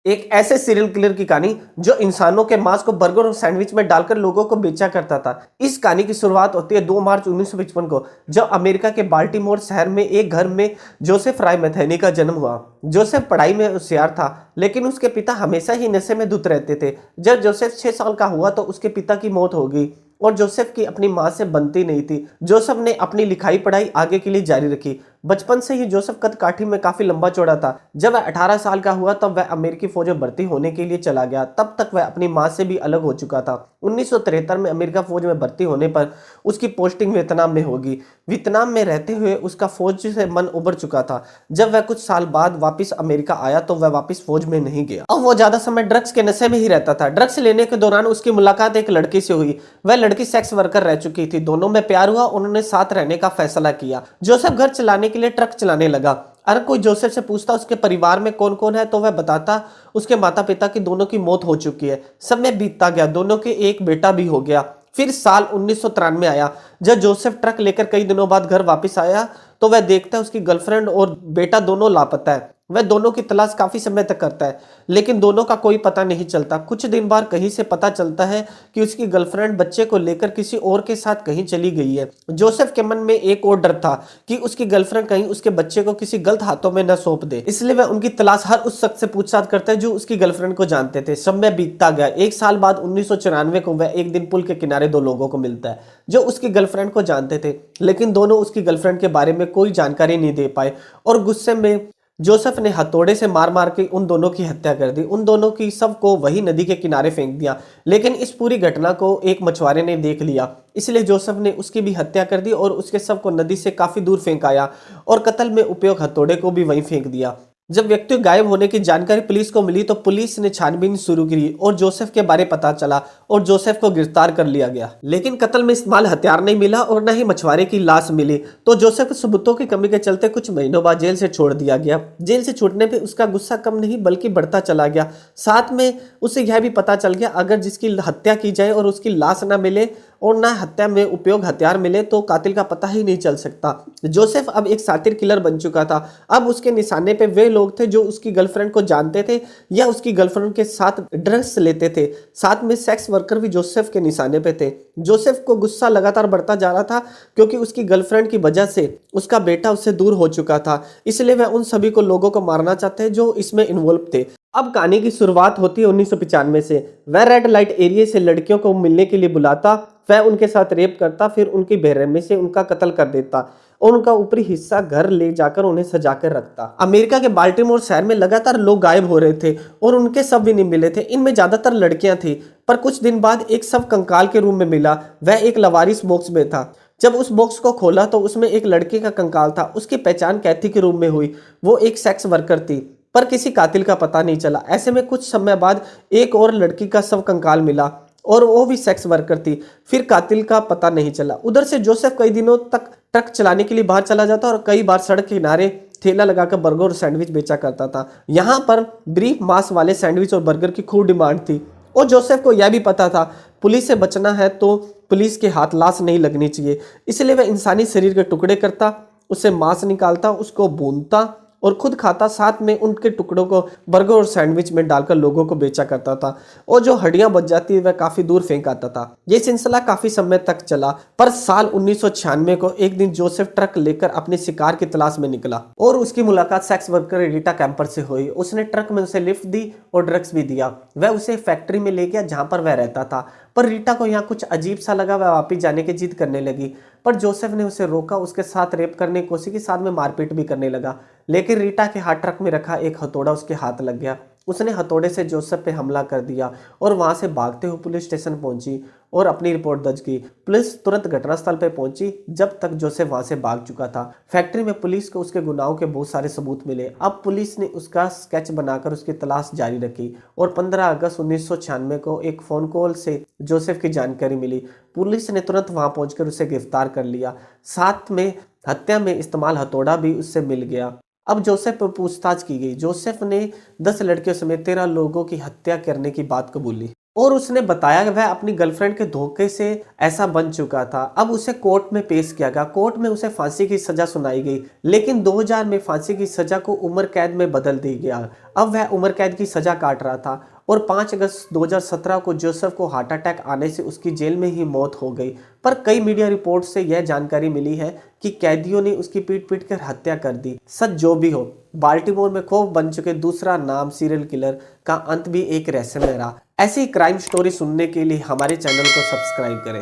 एक ऐसे serial killer की कहानी जो इंसानों के मांस को बर्गर और सैंडविच में डालकर लोगों को बेचा करता था। इस कहानी की शुरुआत होती है 2 मार्च 1955 को, जब अमेरिका के बाल्टीमोर शहर में एक घर में जोसेफ राय मैथेनी का जन्म हुआ। जोसेफ पढ़ाई में होशियार था, लेकिन उसके पिता हमेशा ही नशे में धुत रहते थे। जब जोसेफ 6 साल का हुआ तो उसके पिता की मौत हो गई और जोसेफ की अपनी मां से बनती नहीं थी। जोसेफ ने अपनी लिखाई पढ़ाई आगे के लिए जारी रखी। बचपन से ही जोसेफ कद काठी में काफी लंबा चौड़ा था। जब वह 18 साल का हुआ तब वह अमेरिकी फौज में भर्ती होने के लिए चला गया। तब तक वह अपनी मां से भी अलग हो चुका था। 1973 में अमेरिका फौज में भर्ती होने पर उसकी पोस्टिंग वियतनाम में होगी। वियतनाम में रहते हुए उसका फौज से मन उबर चुका था। जब वह कुछ साल बाद वापस अमेरिका आया तो वह वापस फौज में नहीं गया। अब वो ज्यादा समय ड्रग्स के नशे में ही रहता था। ड्रग्स लेने के दौरान उसकी मुलाकात एक लड़की से हुई। वह लड़की सेक्स वर्कर रह चुकी थी। दोनों में प्यार हुआ। उन्होंने साथ रहने का फैसला किया। जोसेफ घर चलाने के लिए ट्रक चलाने लगा। अगर कोई जोसेफ से पूछता उसके परिवार में कौन कौन है तो वह बताता उसके माता पिता की दोनों की मौत हो चुकी है। समय बीतता गया, दोनों के एक बेटा भी हो गया। फिर साल 1993 आया। जब जोसेफ ट्रक लेकर कई दिनों बाद घर वापस आया तो वह देखता है उसकी गर्लफ्रेंड और बेटा दोनों लापता है। वह दोनों की तलाश काफी समय तक करता है, लेकिन दोनों का कोई पता नहीं चलता। कुछ दिन बाद कहीं से पता चलता है कि उसकी गर्लफ्रेंड बच्चे को लेकर किसी और के साथ कहीं चली गई है। जोसेफ के मन में एक और डर था कि उसकी गर्लफ्रेंड कहीं उसके बच्चे को किसी गलत हाथों में न सौंप दे, इसलिए वह उनकी तलाश हर उस शख्स से पूछताछ करता है जो उसकी गर्लफ्रेंड को जानते थे। समय बीतता गया। 1 साल बाद 1994 को वह एक दिन पुल के किनारे 2 लोगों को मिलता है जो उसकी गर्लफ्रेंड को जानते थे, लेकिन दोनों उसकी गर्लफ्रेंड के बारे में कोई जानकारी नहीं दे पाए और गुस्से में जोसेफ ने हथौड़े से मार मार के उन दोनों की हत्या कर दी। उन दोनों की शव को वही नदी के किनारे फेंक दिया, लेकिन इस पूरी घटना को एक मछुआरे ने देख लिया, इसलिए जोसेफ ने उसकी भी हत्या कर दी और उसके शव को नदी से काफी दूर फेंकाया और कत्ल में उपयोग हथौड़े को भी वहीं फेंक दिया। जब व्यक्ति गायब होने की जानकारी पुलिस को मिली तो पुलिस ने छानबीन शुरू की और जोसेफ के बारे पता चला और जोसेफ को गिरफ्तार कर लिया गया, लेकिन कत्ल में इस्तेमाल हथियार नहीं मिला और न ही मछुआरे की लाश मिली। तो जोसेफ को सबूतों की कमी के चलते कुछ महीनों बाद जेल से छोड़ दिया गया। जेल से छूटने पर उसका गुस्सा कम नहीं बल्कि बढ़ता चला गया। साथ में उसे यह भी पता चल गया अगर जिसकी हत्या की जाए और उसकी लाश न मिले और ना हत्या में उपयोग हथियार मिले तो कातिल का पता ही नहीं चल सकता। जोसेफ अब एक सातिर किलर बन चुका था। अब उसके निशाने पे वे लोग थे जो उसकी गर्लफ्रेंड को जानते थे या उसकी गर्लफ्रेंड के साथ ड्रग्स लेते थे। साथ में सेक्स वर्कर भी जोसेफ के निशाने पे थे। जोसेफ को गुस्सा लगातार बढ़ता जा रहा था क्योंकि उसकी गर्लफ्रेंड की वजह से उसका बेटा उससे दूर हो चुका था, इसलिए वह उन सभी को लोगों को मारना चाहते हैं जो इसमें इन्वॉल्व थे। अब कहानी की शुरुआत होती है 1995 से। वह रेड लाइट एरिया से लड़कियों को मिलने के लिए बुलाता, वह उनके साथ रेप करता, फिर उनकी बेरहमी से उनका कत्ल कर देता और उनका ऊपरी हिस्सा घर ले जाकर उन्हें सजा कर रखता। अमेरिका के बाल्टीमोर शहर में लगातार लोग गायब हो रहे थे और उनके शव भी नहीं मिले थे। इनमें ज्यादातर लड़कियां थी, पर कुछ दिन बाद एक शव कंकाल के रूप में मिला। वह एक लवारिस बॉक्स में था। जब उस बॉक्स को खोला तो उसमें एक लड़के का कंकाल था। उसकी पहचान कैथी के रूप में हुई। वो एक सेक्स वर्कर थी, पर किसी कातिल का पता नहीं चला। ऐसे में कुछ समय बाद एक और लड़की का शव कंकाल मिला और वो भी सेक्स वर्कर थी। फिर कातिल का पता नहीं चला। उधर से जोसेफ कई दिनों तक ट्रक चलाने के लिए बाहर चला जाता और कई बार सड़क के किनारे ठेला लगाकर बर्गर और सैंडविच बेचा करता था। यहाँ पर ब्रीफ मांस वाले सैंडविच और बर्गर की खूब डिमांड थी और जोसेफ को यह भी पता था पुलिस से बचना है तो पुलिस के हाथ लाश नहीं लगनी चाहिए, इसलिए वह इंसानी शरीर के टुकड़े करता, उससे मांस निकालता, उसको भूनता और खुद खाता। साथ में उनके टुकड़ों को बर्गर और सैंडविच में डालकर लोगों को बेचा करता था और जो हड्डियां बच जाती है वह काफी दूर फेंक आता था। यह सिलसिला काफी समय तक चला, पर साल 1996 को एक दिन जोसेफ ट्रक लेकर अपने शिकार की तलाश में निकला और उसकी मुलाकात सेक्स वर्कर रीटा कैंपर से हुई। उसने ट्रक में उसे लिफ्ट दी और ड्रग्स भी दिया। वह उसे फैक्ट्री में ले गया जहां पर वह रहता था, पर रीटा को यहाँ कुछ अजीब सा लगा। वह वापस जाने की जिद करने लगी, पर जोसेफ ने उसे रोका, उसके साथ रेप करने की कोशिश की, साथ में मारपीट भी करने लगा। लेकिन रीटा के हाथ ट्रक में रखा एक हथौड़ा उसके हाथ लग गया। उसने हथौड़े से जोसेफ पे हमला कर दिया और वहां से भागते हुए पुलिस स्टेशन पहुंची और अपनी रिपोर्ट दर्ज की। पुलिस तुरंत घटनास्थल पर पहुंची जब तक जोसेफ वहां से भाग चुका था। फैक्ट्री में पुलिस को उसके गुनाहों के बहुत सारे सबूत मिले। अब पुलिस ने उसका स्केच बनाकर उसकी तलाश जारी रखी और 15 अगस्त 1996 को एक फोन कॉल से जोसेफ की जानकारी मिली। पुलिस ने तुरंत वहां पहुंचकर उसे गिरफ्तार कर लिया। साथ में हत्या में इस्तेमाल हथौड़ा भी उससे मिल गया। अब जोसेफ पर पूछताछ की गई। जोसेफ ने 10 लड़कियों समेत 13 लोगों की हत्या करने की बात कबूली। और उसने बताया कि वह अपनी गर्लफ्रेंड के धोखे से ऐसा बन चुका था। अब उसे कोर्ट में पेश किया गया। कोर्ट में उसे फांसी की सजा सुनाई गई, लेकिन 2000 में फांसी की सजा को उम्र कैद में बदल दी गया। अब वह उम्र कैद की सजा काट रहा था और 5 अगस्त 2017 को जोसेफ को हार्ट अटैक आने से उसकी जेल में ही मौत हो गई। पर कई मीडिया रिपोर्ट से यह जानकारी मिली है कि कैदियों ने उसकी पीट कर हत्या कर दी। सच जो भी हो, बाल्टीमोर में खौफ बन चुके दूसरा नाम सीरियल किलर का अंत भी एक रहस्यमय रहा। ऐसी क्राइम स्टोरी सुनने के लिए हमारे चैनल को सब्सक्राइब करें।